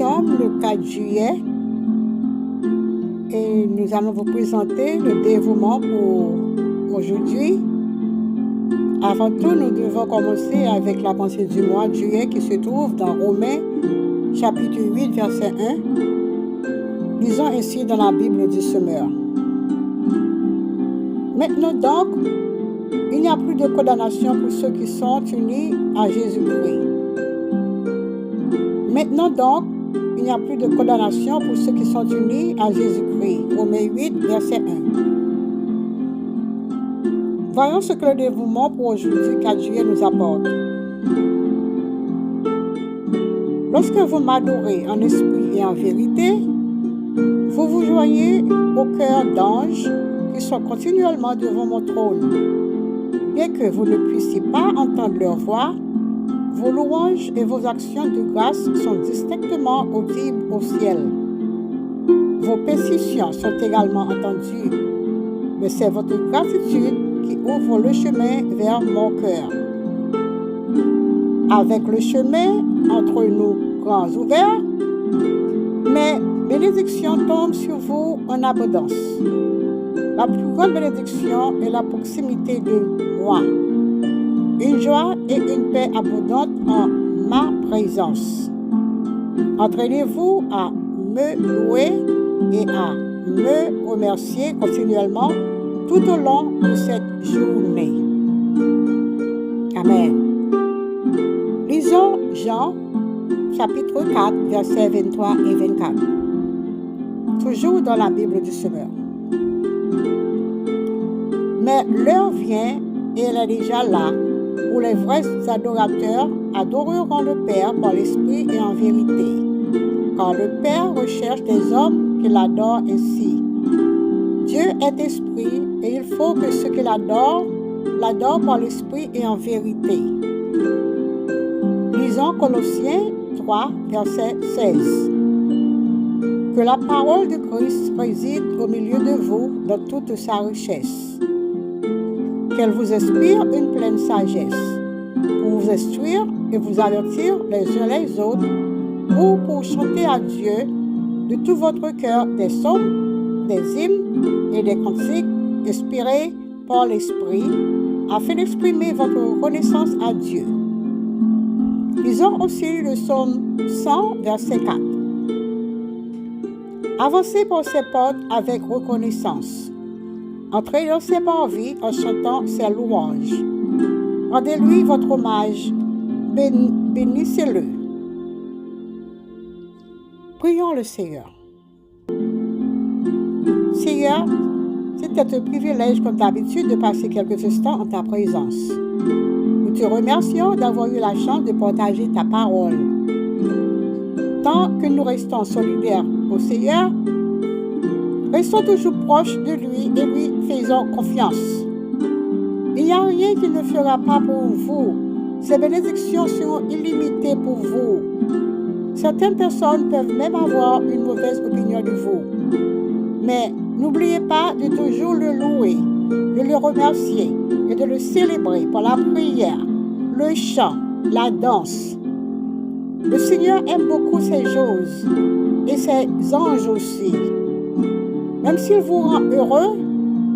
sommes le 4 juillet et nous allons vous présenter le dévouement pour aujourd'hui. Avant tout, nous devons commencer avec la pensée du mois de juillet qui se trouve dans Romains, chapitre 8, verset 1. Lisons ainsi dans la Bible du Semeur. Maintenant donc, il n'y a plus de condamnation pour ceux qui sont unis à Jésus-Christ. Maintenant donc, il n'y a plus de condamnation pour ceux qui sont unis à Jésus-Christ. Romains 8, verset 1. Voyons ce que le dévouement pour aujourd'hui, 4 juillet, nous apporte. Lorsque vous m'adorez en esprit et en vérité, vous vous joignez au cœur d'anges qui sont continuellement devant mon trône. Bien que vous ne puissiez pas entendre leur voix, vos louanges et vos actions de grâce sont distinctement audibles au ciel. Vos pétitions sont également entendues, mais c'est votre gratitude qui ouvre le chemin vers mon cœur. Avec le chemin entre nous grands ouverts, mes bénédictions tombent sur vous en abondance. La plus grande bénédiction est la proximité de moi. Une joie et une paix abondantes en ma présence. Entraînez-vous à me louer et à me remercier continuellement tout au long de cette journée. Amen. Lisons Jean, chapitre 4, versets 23 et 24. Toujours dans la Bible du Semeur. Mais l'heure vient, et elle est déjà là, où les vrais adorateurs adoreront le Père par l'Esprit et en vérité. Car le Père recherche des hommes qui l'adorent ainsi. Dieu est esprit et il faut que ceux qui l'adorent par l'Esprit et en vérité. Lisons Colossiens 3, verset 16. Que la parole de Christ réside au milieu de vous dans toute sa richesse. Qu'elle vous inspire une pleine sagesse, pour vous instruire et vous avertir les uns les autres, ou pour chanter à Dieu de tout votre cœur des psaumes, des hymnes et des cantiques inspirés par l'Esprit, afin d'exprimer votre reconnaissance à Dieu. Lisons aussi le psaume 100, verset 4. Avancez par ses portes avec reconnaissance. Entrez dans ses parvis en chantant ses louanges. Rendez-lui votre hommage, bénissez-le. Prions le Seigneur. Seigneur, c'est un privilège comme d'habitude de passer quelques instants en ta présence. Nous te remercions d'avoir eu la chance de partager ta parole. Tant que nous restons solidaires au Seigneur, restons toujours proches de lui et lui faisons confiance. Il n'y a rien qu'il ne fera pas pour vous. Ses bénédictions seront illimitées pour vous. Certaines personnes peuvent même avoir une mauvaise opinion de vous. Mais n'oubliez pas de toujours le louer, de le remercier et de le célébrer par la prière, le chant, la danse. Le Seigneur aime beaucoup ces choses et ses anges aussi. Même s'il vous rend heureux,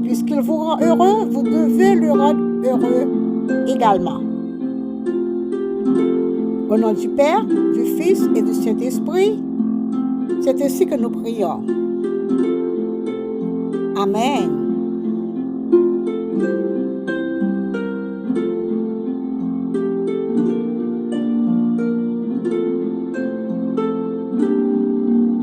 puisqu'il vous rend heureux, vous devez le rendre heureux également. Au nom du Père, du Fils et du Saint-Esprit, c'est ainsi que nous prions. Amen.